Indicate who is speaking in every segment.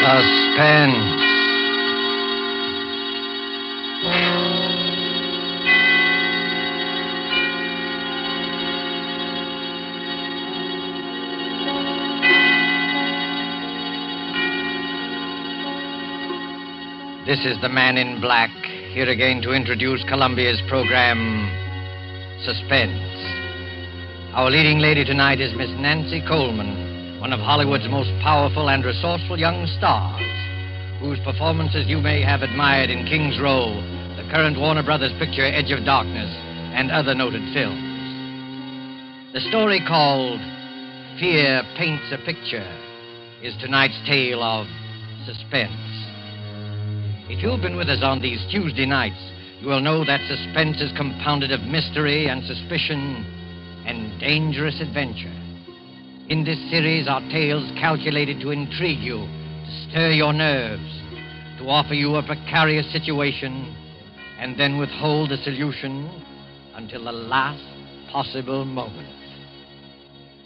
Speaker 1: Suspense. This is the Man in Black, here again to introduce Columbia's program, Suspense. Our leading lady tonight is Miss Nancy Coleman, one of Hollywood's most powerful and resourceful young stars, whose performances you may have admired in King's Row, the current Warner Brothers picture Edge of Darkness, and other noted films. The story called Fear Paints a Picture is tonight's tale of suspense. If you've been with us on these Tuesday nights, you will know that suspense is compounded of mystery and suspicion and dangerous adventure. In this series are tales calculated to intrigue you, to stir your nerves, to offer you a precarious situation, and then withhold the solution until the last possible moment.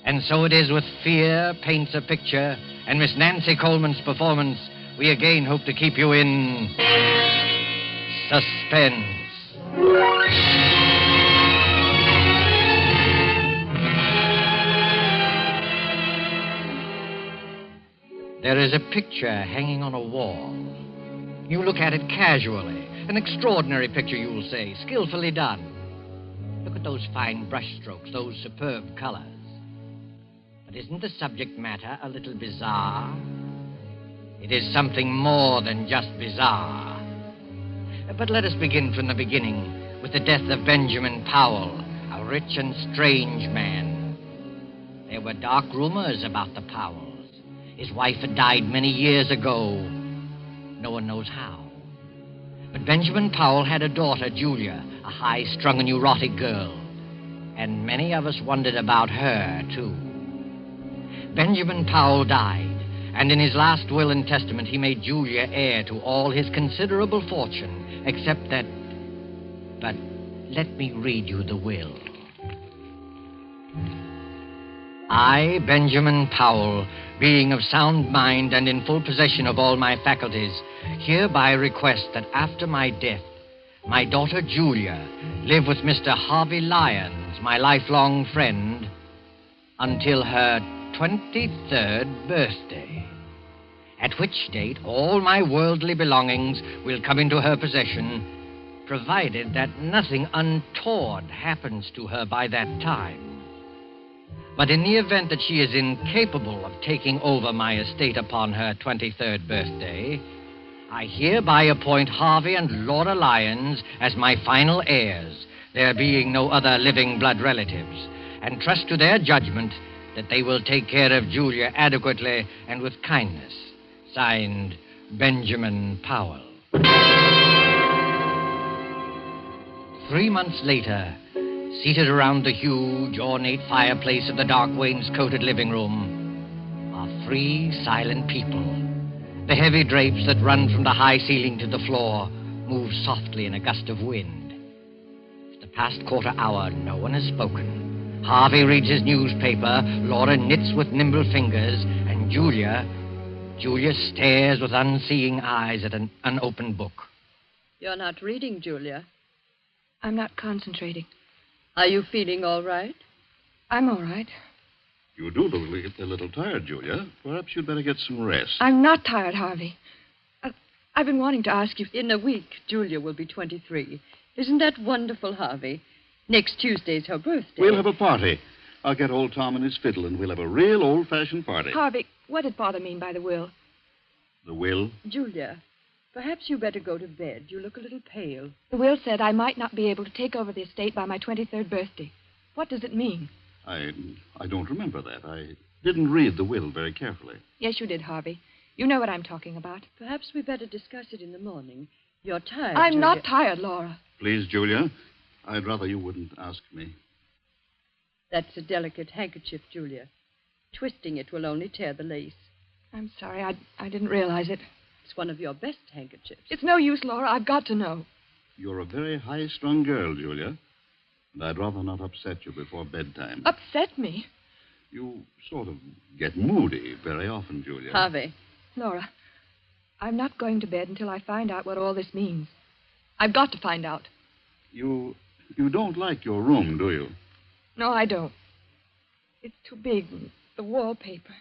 Speaker 1: And so it is with Fear Paints a Picture and Miss Nancy Coleman's performance, we again hope to keep you in suspense. There is a picture hanging on a wall. You look at it casually. An extraordinary picture, you'll say, skillfully done. Look at those fine brushstrokes, those superb colors. But isn't the subject matter a little bizarre? It is something more than just bizarre. But let us begin from the beginning with the death of Benjamin Powell, a rich and strange man. There were dark rumors about the Powells. His wife had died many years ago. No one knows how. But Benjamin Powell had a daughter, Julia, a high-strung and neurotic girl. And many of us wondered about her, too. Benjamin Powell died. And in his last will and testament, he made Julia heir to all his considerable fortune, except that... But let me read you the will. I, Benjamin Powell, being of sound mind and in full possession of all my faculties, hereby request that after my death, my daughter Julia live with Mr. Harvey Lyons, my lifelong friend, until her 23rd birthday, at which date all my worldly belongings will come into her possession, provided that nothing untoward happens to her by that time. But in the event that she is incapable of taking over my estate upon her 23rd birthday, I hereby appoint Harvey and Laura Lyons as my final heirs, there being no other living blood relatives, and trust to their judgment that they will take care of Julia adequately and with kindness. Signed, Benjamin Powell. 3 months later, seated around the huge, ornate fireplace of the dark wainscoted living room, are 3 silent people. The heavy drapes that run from the high ceiling to the floor move softly in a gust of wind. For the past quarter hour, no one has spoken. Harvey reads his newspaper, Laura knits with nimble fingers, and Julia stares with unseeing eyes at an unopened book.
Speaker 2: You're not reading, Julia.
Speaker 3: I'm not concentrating.
Speaker 2: Are you feeling all right?
Speaker 3: I'm all right.
Speaker 4: You do look a little tired, Julia. Perhaps you'd better get some rest.
Speaker 3: I'm not tired, Harvey. I've been wanting to ask you...
Speaker 2: In a week, Julia will be 23. Isn't that wonderful, Harvey? Next Tuesday's her birthday.
Speaker 4: We'll have a party. I'll get old Tom and his fiddle, and we'll have a real old-fashioned party.
Speaker 3: Harvey, what did Father mean by the will?
Speaker 4: The will?
Speaker 2: Julia, perhaps you better go to bed. You look a little pale.
Speaker 3: The will said I might not be able to take over the estate by my 23rd birthday. What does it mean?
Speaker 4: I don't remember that. I didn't read the will very carefully.
Speaker 3: Yes, you did, Harvey. You know what I'm talking about.
Speaker 2: Perhaps we better discuss it in the morning. You're tired,
Speaker 3: I'm
Speaker 2: Julia.
Speaker 3: not tired, Laura.
Speaker 4: Please, Julia, I'd rather you wouldn't ask me.
Speaker 2: That's a delicate handkerchief, Julia. Twisting it will only tear the lace.
Speaker 3: I'm sorry. I didn't realize it.
Speaker 2: It's one of your best handkerchiefs.
Speaker 3: It's no use, Laura. I've got to know.
Speaker 4: You're a very high-strung girl, Julia. And I'd rather not upset you before bedtime.
Speaker 3: Upset me?
Speaker 4: You sort of get moody very often, Julia.
Speaker 2: Harvey.
Speaker 3: Laura, I'm not going to bed until I find out what all this means. I've got to find out.
Speaker 4: You don't like your room, do you?
Speaker 3: No, I don't. It's too big. The wallpaper.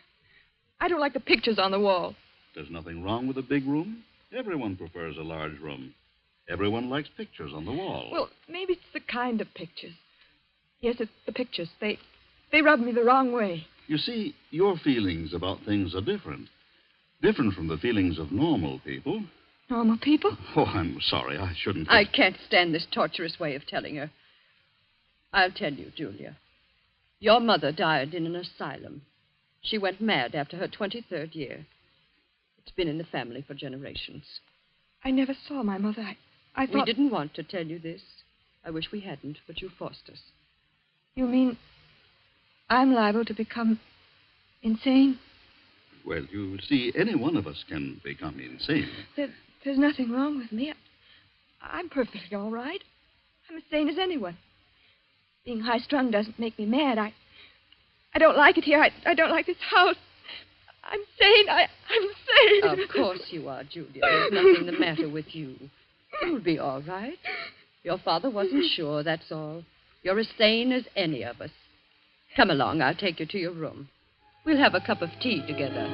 Speaker 3: I don't like the pictures on the wall.
Speaker 4: There's nothing wrong with a big room. Everyone prefers a large room. Everyone likes pictures on the wall.
Speaker 3: Well, maybe it's the kind of pictures. Yes, it's the pictures. They rub me the wrong way.
Speaker 4: You see, your feelings about things are different. Different from the feelings of normal people.
Speaker 3: Normal people?
Speaker 4: Oh, I'm sorry. I shouldn't.
Speaker 2: I can't stand this torturous way of telling her. I'll tell you, Julia. Your mother died in an asylum. She went mad after her 23rd year. It's been in the family for generations.
Speaker 3: I never saw my mother. I thought...
Speaker 2: We didn't want to tell you this. I wish we hadn't, but you forced us.
Speaker 3: You mean I'm liable to become insane?
Speaker 4: Well, you see, any one of us can become insane.
Speaker 3: There's nothing wrong with me. I'm perfectly all right. I'm as sane as anyone. Being high-strung doesn't make me mad. I don't like it here. I don't like this house. I'm sane. I'm sane.
Speaker 2: Of course you are, Julia. There's nothing the matter with you. You'll be all right. Your father wasn't sure, that's all. You're as sane as any of us. Come along. I'll take you to your room. We'll have a cup of tea together.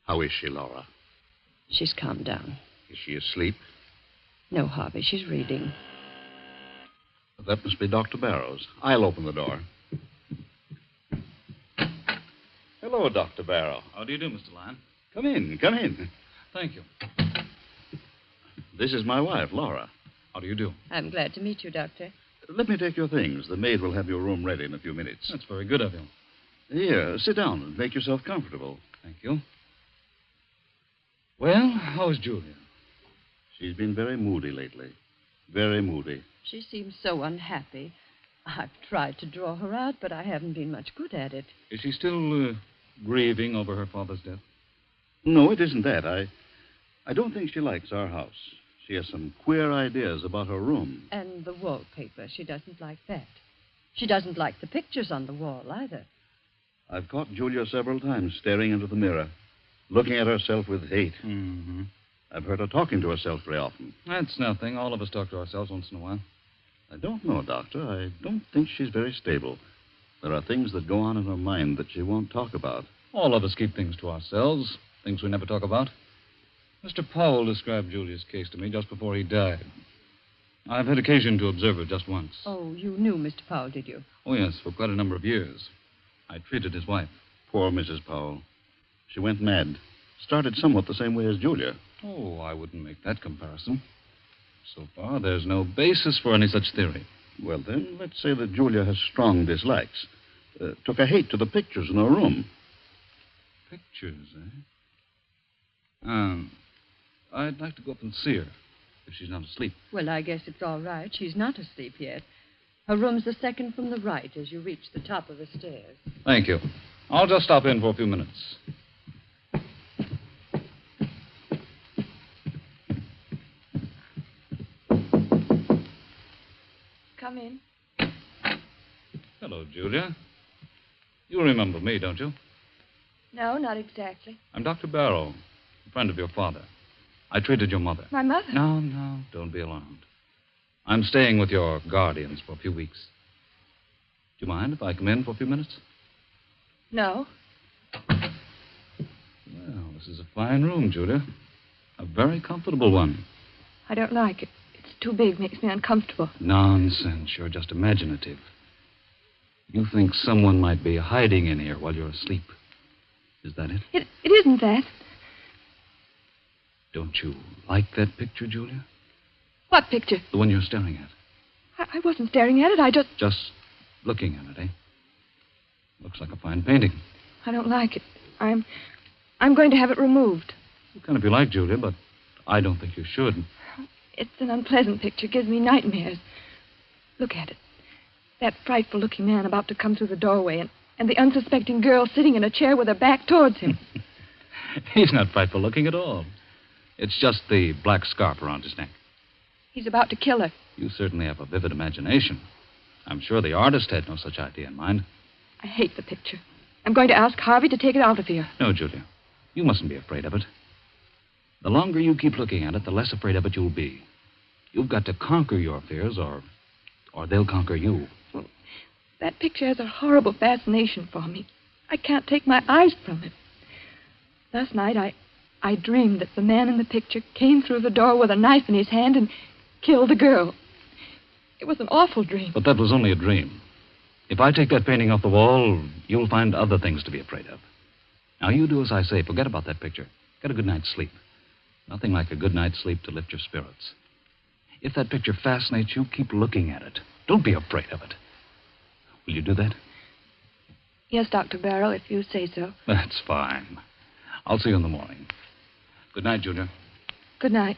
Speaker 4: How is she, Laura?
Speaker 2: She's calmed down.
Speaker 4: Is she asleep?
Speaker 2: No, Harvey, she's reading.
Speaker 4: That must be Dr. Barrows. I'll open the door. Hello, Dr. Barrow.
Speaker 5: How do you do, Mr. Lyon?
Speaker 4: Come in, come in.
Speaker 5: Thank you.
Speaker 4: This is my wife, Laura.
Speaker 5: How do you do?
Speaker 2: I'm glad to meet you, Doctor.
Speaker 4: Let me take your things. The maid will have your room ready in a few minutes.
Speaker 5: That's very good of you.
Speaker 4: Here, sit down and make yourself comfortable.
Speaker 5: Thank you. Well, how's Julia?
Speaker 4: She's been very moody lately. Very moody.
Speaker 2: She seems so unhappy. I've tried to draw her out, but I haven't been much good at it.
Speaker 5: Is she still grieving over her father's death?
Speaker 4: No, it isn't that. I don't think she likes our house. She has some queer ideas about her room.
Speaker 2: And the wallpaper. She doesn't like that. She doesn't like the pictures on the wall either.
Speaker 4: I've caught Julia several times staring into the mirror, looking at herself with hate.
Speaker 5: Mm-hmm.
Speaker 4: I've heard her talking to herself very often.
Speaker 5: That's nothing. All of us talk to ourselves once in a while.
Speaker 4: I don't know, Doctor. I don't think she's very stable. There are things that go on in her mind that she won't talk about.
Speaker 5: All of us keep things to ourselves, things we never talk about. Mr. Powell described Julia's case to me just before he died. I've had occasion to observe her just once.
Speaker 2: Oh, you knew Mr. Powell, did you?
Speaker 5: Oh, yes, for quite a number of years. I treated his wife.
Speaker 4: Poor Mrs. Powell. She went mad. Started somewhat the same way as Julia.
Speaker 5: Oh, I wouldn't make that comparison. So far, there's no basis for any such theory.
Speaker 4: Well, then, let's say that Julia has strong dislikes. Took a hate to the pictures in her room.
Speaker 5: Pictures, eh? I'd like to go up and see her, if she's not asleep.
Speaker 2: Well, I guess it's all right. She's not asleep yet. Her room's the second from the right as you reach the top of the stairs.
Speaker 5: Thank you. I'll just stop in for a few minutes.
Speaker 3: Come in.
Speaker 5: Hello, Julia. You remember me, don't you?
Speaker 3: No, not exactly.
Speaker 5: I'm Dr. Barrow, a friend of your father. I treated your mother.
Speaker 3: My mother?
Speaker 5: No, don't be alarmed. I'm staying with your guardians for a few weeks. Do you mind if I come in for a few minutes?
Speaker 3: No.
Speaker 5: Well, this is a fine room, Julia. A very comfortable one.
Speaker 3: I don't like it. It's too big, makes me uncomfortable.
Speaker 5: Nonsense. You're just imaginative. You think someone might be hiding in here while you're asleep. Is that it?
Speaker 3: It isn't that.
Speaker 5: Don't you like that picture, Julia?
Speaker 3: What picture?
Speaker 5: The one you're staring at.
Speaker 3: I wasn't staring at it. I just...
Speaker 5: Just looking at it, eh? Looks like a fine painting.
Speaker 3: I don't like it. I'm going to have it removed.
Speaker 5: You can if you like, Julia, but I don't think you should.
Speaker 3: It's an unpleasant picture. Gives me nightmares. Look at it. That frightful-looking man about to come through the doorway, and the unsuspecting girl sitting in a chair with her back towards him.
Speaker 5: He's not frightful-looking at all. It's just the black scarf around his neck.
Speaker 3: He's about to kill her.
Speaker 5: You certainly have a vivid imagination. I'm sure the artist had no such idea in mind.
Speaker 3: I hate the picture. I'm going to ask Harvey to take it out of here.
Speaker 5: No, Julia. You mustn't be afraid of it. The longer you keep looking at it, the less afraid of it you'll be. You've got to conquer your fears, or they'll conquer you.
Speaker 3: Well, that picture has a horrible fascination for me. I can't take my eyes from it. Last night, I dreamed that the man in the picture came through the door with a knife in his hand and killed the girl. It was an awful dream.
Speaker 5: But that was only a dream. If I take that painting off the wall, you'll find other things to be afraid of. Now, you do as I say. Forget about that picture. Get a good night's sleep. Nothing like a good night's sleep to lift your spirits. If that picture fascinates you, keep looking at it. Don't be afraid of it. Will you do that?
Speaker 3: Yes, Dr. Barrow, if you say so.
Speaker 5: That's fine. I'll see you in the morning. Good night, Julia.
Speaker 3: Good night.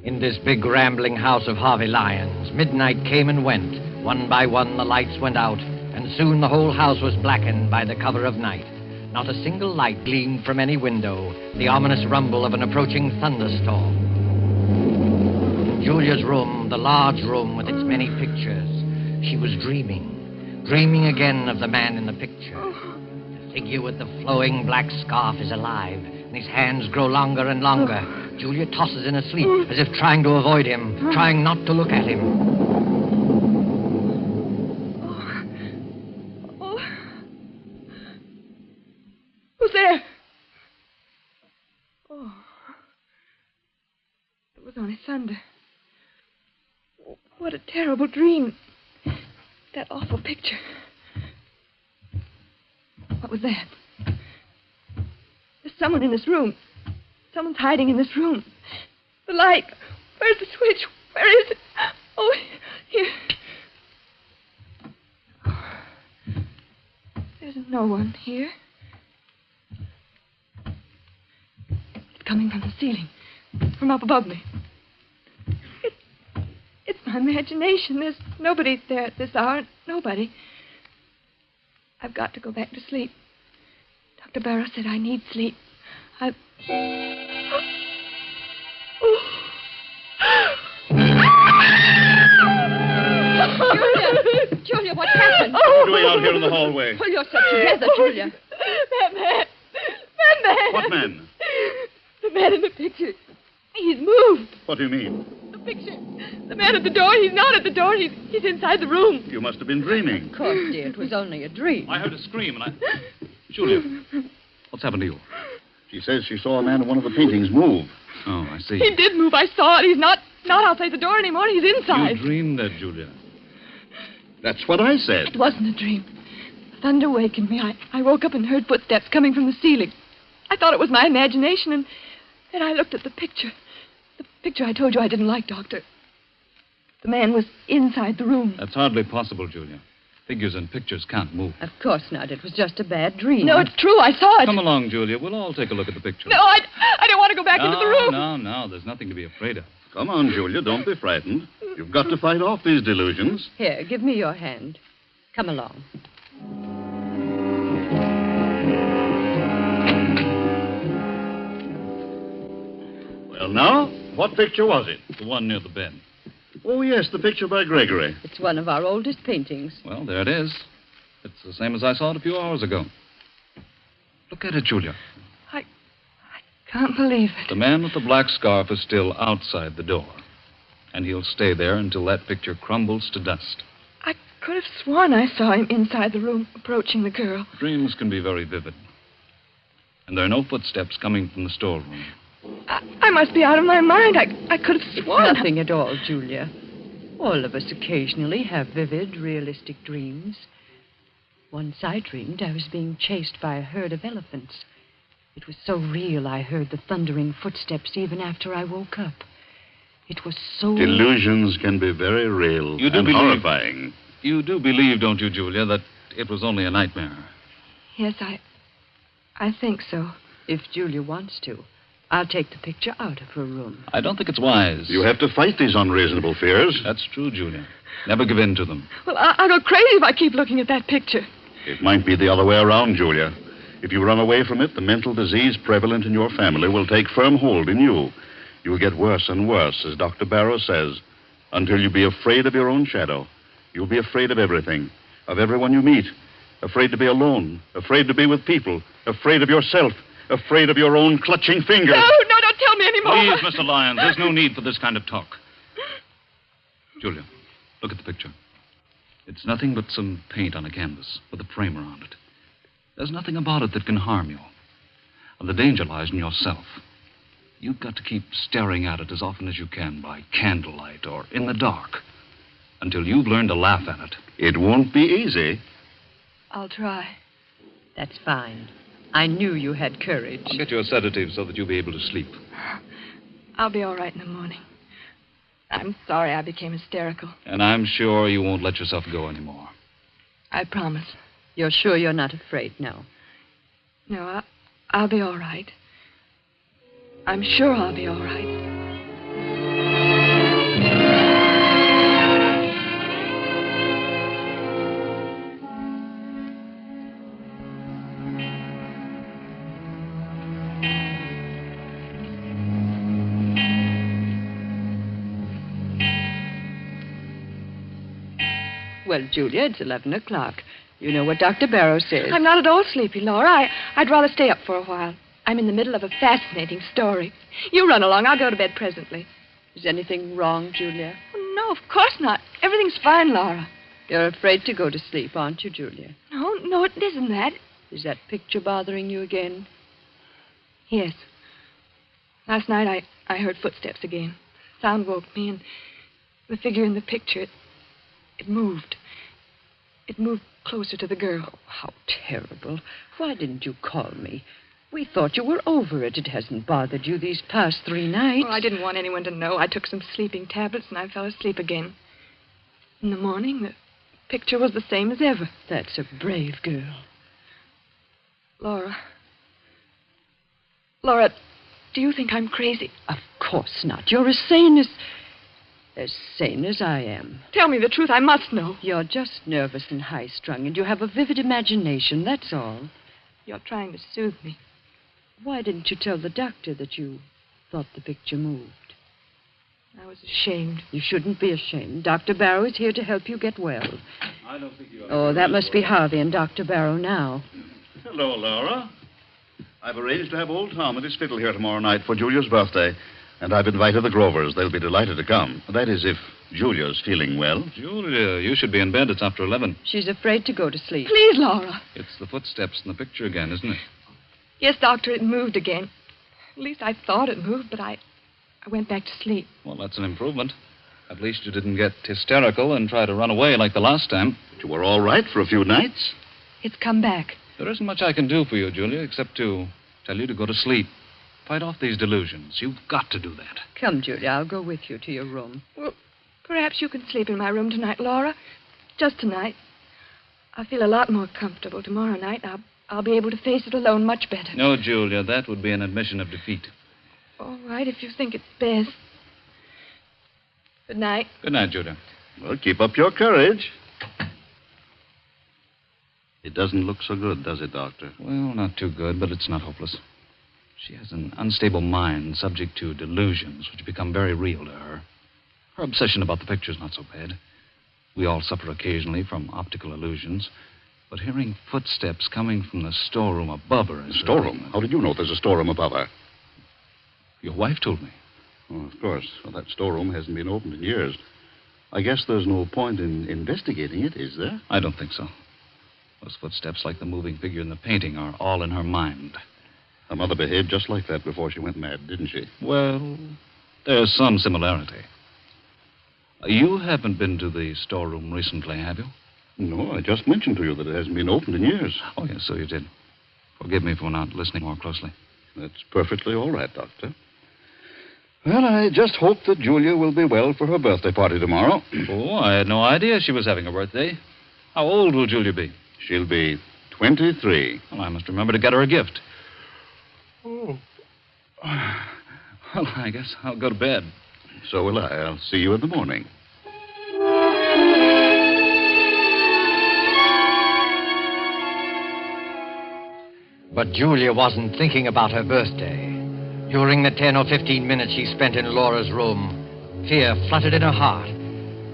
Speaker 1: In this big rambling house of Harvey Lyons, midnight came and went. One by one, the lights went out, and soon the whole house was blackened by the cover of night. Not a single light gleamed from any window, the ominous rumble of an approaching thunderstorm. In Julia's room, the large room with its many pictures, she was dreaming again of the man in the picture. The figure with the flowing black scarf is alive, and his hands grow longer and longer. Julia tosses in her sleep, as if trying to avoid him, trying not to look at him.
Speaker 3: Who's there? Oh. It was only thunder. What a terrible dream. That awful picture. What was that? There's someone in this room. Someone's hiding in this room. The light. Where's the switch? Where is it? Oh, here. There's no one here. It's coming from the ceiling. From up above me. It's my imagination. There's nobody there at this hour. Nobody. I've got to go back to sleep. Dr. Barrow said I need sleep.
Speaker 2: Julia, what's happened?
Speaker 4: What are you doing out here in the hallway?
Speaker 2: Pull yourself together, Julia.
Speaker 3: That man.
Speaker 4: What man?
Speaker 3: The man in the picture. He's moved.
Speaker 4: What do you mean?
Speaker 3: The picture. The man at the door. He's not at the door. He's inside the room.
Speaker 4: You must have been dreaming.
Speaker 2: Of course, dear, it was only a dream.
Speaker 5: I heard a scream, and Julia, what's happened to you?
Speaker 4: She says she saw a man in one of the paintings move.
Speaker 5: Oh, I see.
Speaker 3: He did move. I saw it. He's not outside the door anymore. He's inside.
Speaker 5: You dreamed that, Julia.
Speaker 4: That's what I said.
Speaker 3: It wasn't a dream. The thunder wakened me. I woke up and heard footsteps coming from the ceiling. I thought it was my imagination, and then I looked at the picture. The picture I told you I didn't like, Doctor. The man was inside the room.
Speaker 5: That's hardly possible, Julia. Figures in pictures can't move.
Speaker 2: Of course not. It was just a bad dream.
Speaker 3: No, it's true. I saw it.
Speaker 5: Come along, Julia. We'll all take a look at the picture.
Speaker 3: No, I don't want to go back into the room.
Speaker 5: No. There's nothing to be afraid of.
Speaker 4: Come on, Julia. Don't be frightened. You've got to fight off these delusions.
Speaker 2: Here, give me your hand. Come along.
Speaker 4: Well, now, what picture was it?
Speaker 5: The one near the bed.
Speaker 4: Oh, yes, the picture by Gregory.
Speaker 2: It's one of our oldest paintings.
Speaker 5: Well, there it is. It's the same as I saw it a few hours ago. Look at it, Julia.
Speaker 3: I can't believe it.
Speaker 5: The man with the black scarf is still outside the door. And he'll stay there until that picture crumbles to dust.
Speaker 3: I could have sworn I saw him inside the room approaching the girl.
Speaker 5: Dreams can be very vivid. And there are no footsteps coming from the storeroom.
Speaker 3: I must be out of my mind. I could have sworn.
Speaker 2: Nothing at all, Julia. All of us occasionally have vivid, realistic dreams. Once I dreamed I was being chased by a herd of elephants. It was so real I heard the thundering footsteps even after I woke up. It was so...
Speaker 4: Delusions can be very real and horrifying.
Speaker 5: You do believe, don't you, Julia, that it was only a nightmare?
Speaker 3: Yes, I think so.
Speaker 2: If Julia wants to, I'll take the picture out of her room.
Speaker 5: I don't think it's wise.
Speaker 4: You have to fight these unreasonable fears.
Speaker 5: That's true, Julia. Never give in to them.
Speaker 3: Well, I'll go crazy if I keep looking at that picture.
Speaker 4: It might be the other way around, Julia. If you run away from it, the mental disease prevalent in your family will take firm hold in you. You'll get worse and worse, as Dr. Barrow says, until you be afraid of your own shadow. You'll be afraid of everything, of everyone you meet, afraid to be alone, afraid to be with people, afraid of yourself, afraid of your own clutching fingers.
Speaker 3: No, don't tell me anymore.
Speaker 5: Please, Mr. Lyons, there's no need for this kind of talk. Julia, look at the picture. It's nothing but some paint on a canvas with a frame around it. There's nothing about it that can harm you. And the danger lies in yourself. You've got to keep staring at it as often as you can by candlelight or in the dark until you've learned to laugh at it.
Speaker 4: It won't be easy.
Speaker 3: I'll try.
Speaker 2: That's fine. I knew you had courage.
Speaker 5: I'll get you a sedative so that you'll be able to sleep.
Speaker 3: I'll be all right in the morning. I'm sorry I became hysterical.
Speaker 5: And I'm sure you won't let yourself go anymore.
Speaker 3: I promise.
Speaker 2: You're sure you're not afraid now?
Speaker 3: No, I'll be all right. I'm sure I'll be all right.
Speaker 2: Well, Julia, it's 11 o'clock. You know what Dr. Barrow says.
Speaker 3: I'm not at all sleepy, Laura. I'd rather stay up for a while. I'm in the middle of a fascinating story. You run along. I'll go to bed presently.
Speaker 2: Is anything wrong, Julia?
Speaker 3: Oh, no, of course not. Everything's fine, Laura.
Speaker 2: You're afraid to go to sleep, aren't you, Julia?
Speaker 3: No, it isn't that.
Speaker 2: Is that picture bothering you again?
Speaker 3: Yes. Last night I heard footsteps again. Sound woke me, and the figure in the picture, it moved. It moved closer to the girl.
Speaker 2: Oh, how terrible. Why didn't you call me? We thought you were over it. It hasn't bothered you these past 3 nights.
Speaker 3: Well, I didn't want anyone to know. I took some sleeping tablets, and I fell asleep again. In the morning, the picture was the same as ever.
Speaker 2: That's a brave girl.
Speaker 3: Laura, do you think I'm crazy?
Speaker 2: Of course not. You're as sane as I am.
Speaker 3: Tell me the truth. I must know.
Speaker 2: You're just nervous and high-strung, and you have a vivid imagination, that's all.
Speaker 3: You're trying to soothe me.
Speaker 2: Why didn't you tell the doctor that you thought the picture moved?
Speaker 3: I was ashamed.
Speaker 2: You shouldn't be ashamed. Dr. Barrow is here to help you get well.
Speaker 5: I don't think you are.
Speaker 2: Oh, that must be Harvey and Dr. Barrow now.
Speaker 4: Hello, Laura. I've arranged to have old Tom at his fiddle here tomorrow night for Julia's birthday, and I've invited the Grovers. They'll be delighted to come. That is, if Julia's feeling well.
Speaker 5: Julia, you should be in bed. It's after 11.
Speaker 2: She's afraid to go to sleep.
Speaker 3: Please, Laura.
Speaker 5: It's the footsteps in the picture again, isn't it?
Speaker 3: Yes, Doctor, it moved again. At least I thought it moved, but I went back to sleep.
Speaker 5: Well, that's an improvement. At least you didn't get hysterical and try to run away like the last time.
Speaker 4: But you were all right for a few nights.
Speaker 3: It's come back.
Speaker 5: There isn't much I can do for you, Julia, except to tell you to go to sleep. Fight off these delusions. You've got to do that.
Speaker 2: Come, Julia, I'll go with you to your room.
Speaker 3: Well, perhaps you can sleep in my room tonight, Laura. Just tonight. I'll feel a lot more comfortable tomorrow night. I'll be able to face it alone much better.
Speaker 5: No, Julia, that would be an admission of defeat.
Speaker 3: All right, if you think it's best. Good night.
Speaker 5: Good night, Julia.
Speaker 4: Well, keep up your courage. It doesn't look so good, does it, Doctor?
Speaker 5: Well, not too good, but it's not hopeless. She has an unstable mind subject to delusions which become very real to her. Her obsession about the picture's not so bad. We all suffer occasionally from optical illusions. But hearing footsteps coming from the storeroom above her is...
Speaker 4: Storeroom? How did you know there's a storeroom above her?
Speaker 5: Your wife told me.
Speaker 4: Oh, of course. Well, that storeroom hasn't been opened in years. I guess there's no point in investigating it, is there?
Speaker 5: I don't think so. Those footsteps, like the moving figure in the painting, are all in her mind.
Speaker 4: Her mother behaved just like that before she went mad, didn't she?
Speaker 5: Well, there's some similarity. You haven't been to the storeroom recently, have you?
Speaker 4: No, I just mentioned to you that it hasn't been opened in years.
Speaker 5: Oh, yes, so you did. Forgive me for not listening more closely.
Speaker 4: That's perfectly all right, Doctor. Well, I just hope that Julia will be well for her birthday party tomorrow.
Speaker 5: Oh, I had no idea she was having a birthday. How old will Julia be?
Speaker 4: She'll be 23.
Speaker 5: Well, I must remember to get her a gift.
Speaker 4: Oh.
Speaker 5: Well, I guess I'll go to bed.
Speaker 4: So will I. I'll see you in the morning.
Speaker 1: But Julia wasn't thinking about her birthday. During the 10 or 15 minutes she spent in Laura's room, fear fluttered in her heart.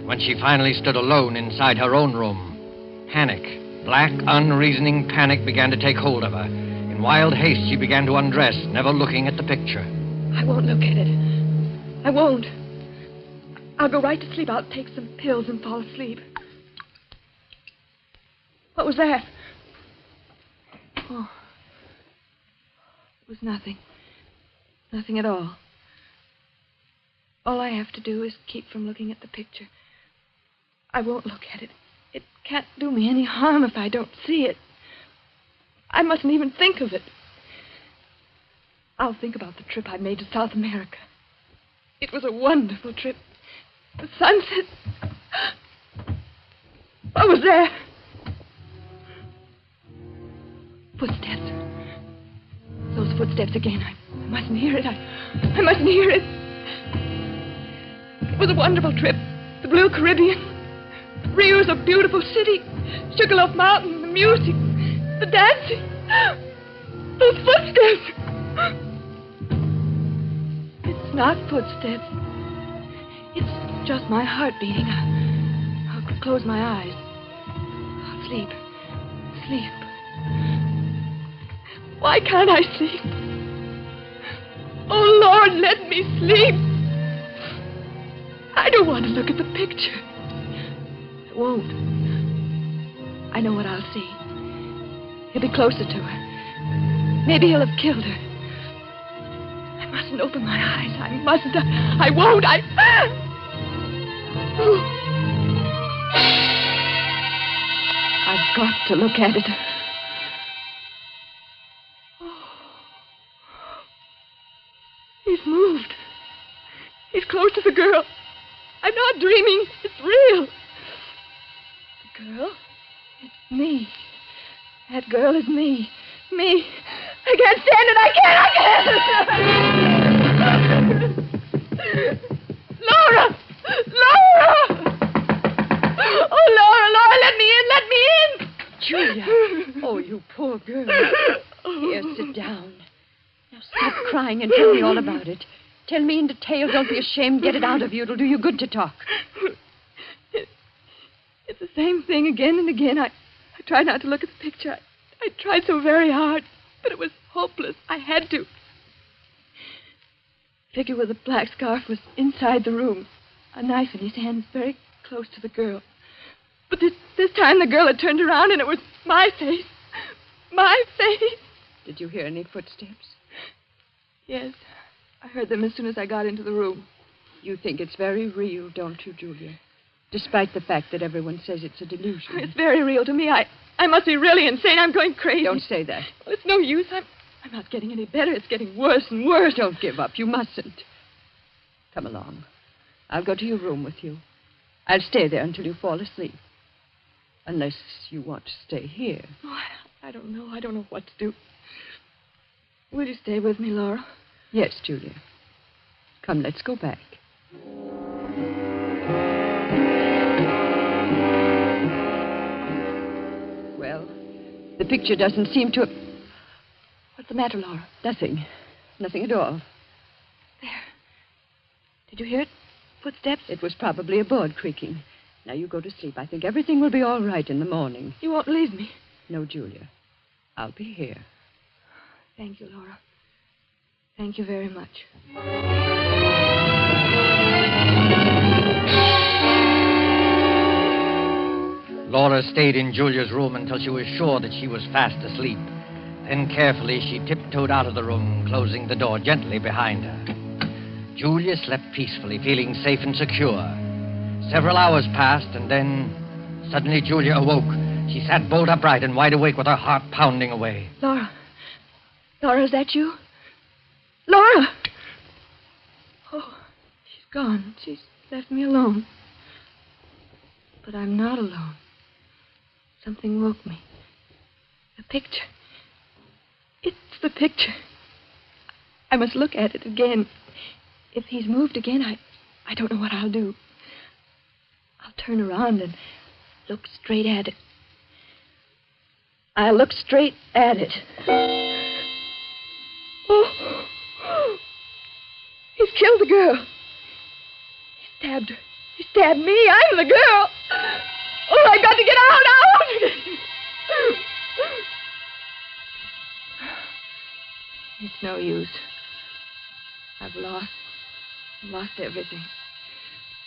Speaker 1: When she finally stood alone inside her own room, panic, black, unreasoning panic began to take hold of her. In wild haste, she began to undress, never looking at the picture.
Speaker 3: I won't look at it. I won't. I'll go right to sleep. I'll take some pills and fall asleep. What was that? Oh. It was nothing. Nothing at all. All I have to do is keep from looking at the picture. I won't look at it. It can't do me any harm if I don't see it. I mustn't even think of it. I'll think about the trip I made to South America. It was a wonderful trip. The sunset. What was that? Footsteps. Those footsteps again. I mustn't hear it. I mustn't hear it. It was a wonderful trip. The blue Caribbean. Rio's a beautiful city. Sugarloaf Mountain, the music, the dancing. Those footsteps. It's not footsteps. It's just my heart beating. I'll close my eyes. I'll sleep. Sleep. Why can't I sleep? Oh, Lord, let me sleep. I don't want to look at the picture. I won't. I know what I'll see. He'll be closer to her. Maybe he'll have killed her. I mustn't open my eyes. I mustn't. I won't. I've got to look at it. He's moved. He's close to the girl. I'm not dreaming. It's real. The girl? It's me. That girl is me. Me. I can't stand it. Laura! Laura! Oh, Laura, let me in. Let me in.
Speaker 2: Julia. Oh, you poor girl. Here, sit down. Now stop crying and tell me all about it. Tell me in detail. Don't be ashamed. Get it out of you. It'll do you good to talk.
Speaker 3: It's the same thing again and again. I tried not to look at the picture. I tried so very hard, but it was hopeless. I had to. The figure with the black scarf was inside the room, a knife in his hand, very close to the girl. But this time the girl had turned around, and it was my face. My face.
Speaker 2: Did you hear any footsteps?
Speaker 3: Yes. I heard them as soon as I got into the room.
Speaker 2: You think it's very real, don't you, Julia? Despite the fact that everyone says it's a delusion.
Speaker 3: It's very real to me. I must be really insane. I'm going crazy.
Speaker 2: Don't say that.
Speaker 3: Well, it's no use. I'm not getting any better. It's getting worse and worse.
Speaker 2: Don't give up. You mustn't. Come along. I'll go to your room with you. I'll stay there until you fall asleep. Unless you want to stay here.
Speaker 3: Oh, I don't know. I don't know what to do. Will you stay with me, Laura?
Speaker 2: Yes, Julia. Come, let's go back. Well, the picture doesn't seem to have...
Speaker 3: What's the matter, Laura?
Speaker 2: Nothing. Nothing at all.
Speaker 3: There. Did you hear it? Footsteps?
Speaker 2: It was probably a board creaking. Now you go to sleep. I think everything will be all right in the morning.
Speaker 3: You won't leave me?
Speaker 2: No, Julia. I'll be here.
Speaker 3: Thank you, Laura. Thank you very much.
Speaker 1: Laura stayed in Julia's room until she was sure that she was fast asleep. Then carefully she tiptoed out of the room, closing the door gently behind her. Julia slept peacefully, feeling safe and secure. Several hours passed, and then suddenly Julia awoke. She sat bolt upright and wide awake with her heart pounding away.
Speaker 3: Laura. Laura, is that you? Laura! Oh, she's gone. She's left me alone. But I'm not alone. Something woke me. The picture. It's the picture. I must look at it again. If he's moved again, I don't know what I'll do. I'll turn around and look straight at it. I'll look straight at it. Oh. He's killed the girl. He stabbed her. He stabbed me. I'm the girl. Oh, I got to get out now. It's no use. I've lost everything.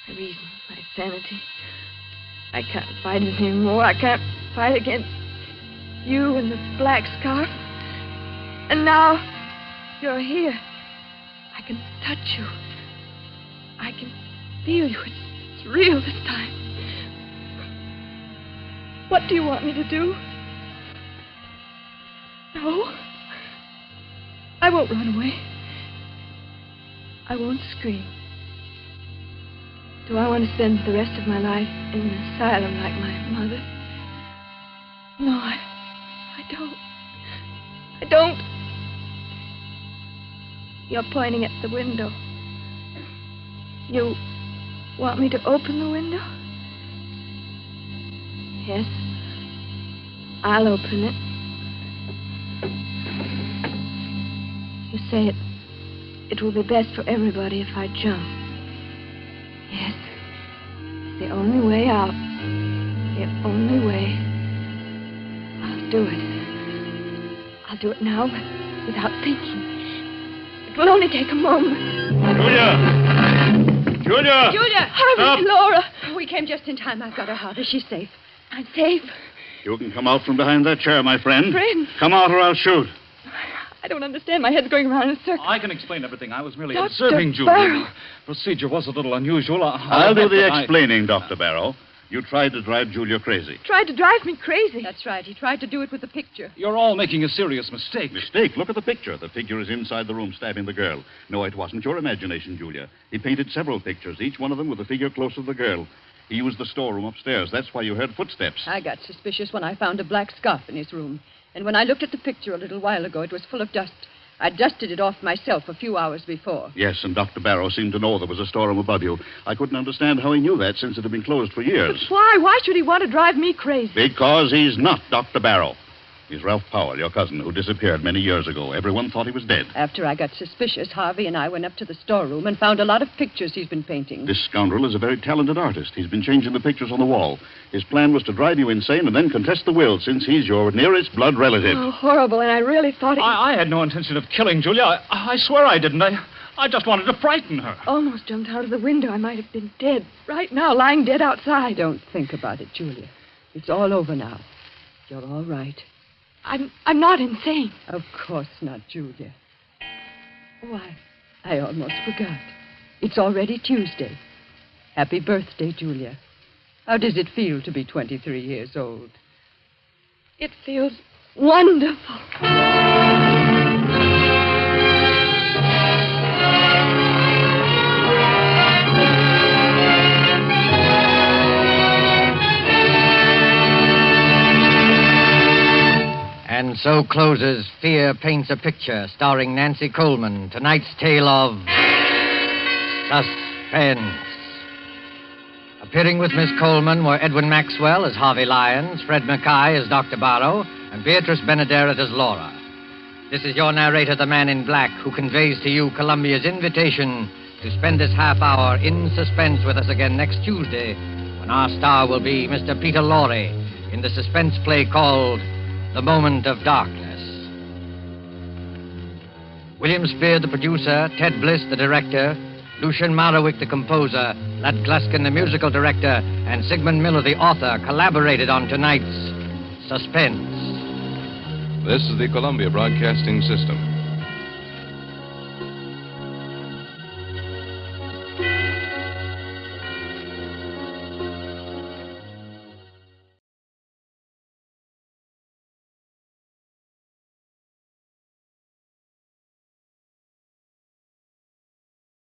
Speaker 3: My reason, my sanity. I can't fight it anymore. I can't fight against you and the black scarf. And now you're here. I can touch you. I can feel you. It's real this time. What do you want me to do? No. I won't run away. I won't scream. Do I want to spend the rest of my life in an asylum like my mother? No, I don't. I don't. You're pointing at the window. You want me to open the window? Yes. I'll open it. You say it will be best for everybody if I jump. Yes. It's the only way out. The only way. I'll do it. I'll do it now without thinking. It will only take a moment.
Speaker 4: Julia!
Speaker 3: Harvey, Laura.
Speaker 2: We came just in time. I've got her, Harvey. She's safe.
Speaker 3: I'm safe.
Speaker 4: You can come out from behind that chair, my friend.
Speaker 3: Friend?
Speaker 4: Come out or I'll shoot.
Speaker 3: I don't understand. My head's going around in a circle.
Speaker 5: I can explain everything. I was merely
Speaker 3: Dr.
Speaker 5: observing Julia.
Speaker 3: Barrow.
Speaker 5: The procedure was a little unusual.
Speaker 4: I'll do the explaining, Dr. Barrow. You tried to drive Julia crazy.
Speaker 3: Tried to drive me crazy.
Speaker 2: That's right. He tried to do it with the picture.
Speaker 5: You're all making a serious mistake.
Speaker 4: Mistake? Look at the picture. The figure is inside the room stabbing the girl. No, it wasn't your imagination, Julia. He painted several pictures, each one of them with the figure close to the girl. He used the storeroom upstairs. That's why you heard footsteps.
Speaker 2: I got suspicious when I found a black scarf in his room. And when I looked at the picture a little while ago, it was full of dust. I dusted it off myself a few hours before.
Speaker 4: Yes, and Dr. Barrow seemed to know there was a storeroom above you. I couldn't understand how he knew that since it had been closed for years.
Speaker 3: But why? Why should he want to drive me crazy?
Speaker 4: Because he's not Dr. Barrow. He's Ralph Powell, your cousin, who disappeared many years ago. Everyone thought he was dead.
Speaker 2: After I got suspicious, Harvey and I went up to the storeroom and found a lot of pictures he's been painting.
Speaker 4: This scoundrel is a very talented artist. He's been changing the pictures on the wall. His plan was to drive you insane and then contest the will, since he's your nearest blood relative.
Speaker 3: Oh, horrible, and I really thought it...
Speaker 5: I had no intention of killing Julia. I swear I didn't. I just wanted to frighten her.
Speaker 3: Almost jumped out of the window. I might have been dead. Right now, lying dead outside.
Speaker 2: Don't think about it, Julia. It's all over now. You're all right.
Speaker 3: I'm not insane.
Speaker 2: Of course not, Julia. Why, I almost forgot. It's already Tuesday. Happy birthday, Julia. How does it feel to be 23 years old?
Speaker 3: It feels wonderful.
Speaker 1: And so closes Fear Paints a Picture, starring Nancy Coleman. Tonight's tale of Suspense. Appearing with Miss Coleman were Edwin Maxwell as Harvey Lyons, Fred Mackay as Dr. Barrow, and Beatrice Benaderet as Laura. This is your narrator, the Man in Black, who conveys to you Columbia's invitation to spend this half hour in suspense with us again next Tuesday, when our star will be Mr. Peter Lorre in the suspense play called The Moment of Darkness. William Spear, the producer, Ted Bliss, the director, Lucian Marowick, the composer, Lat Gluskin, the musical director, and Sigmund Miller, the author, collaborated on tonight's Suspense.
Speaker 6: This is the Columbia Broadcasting System.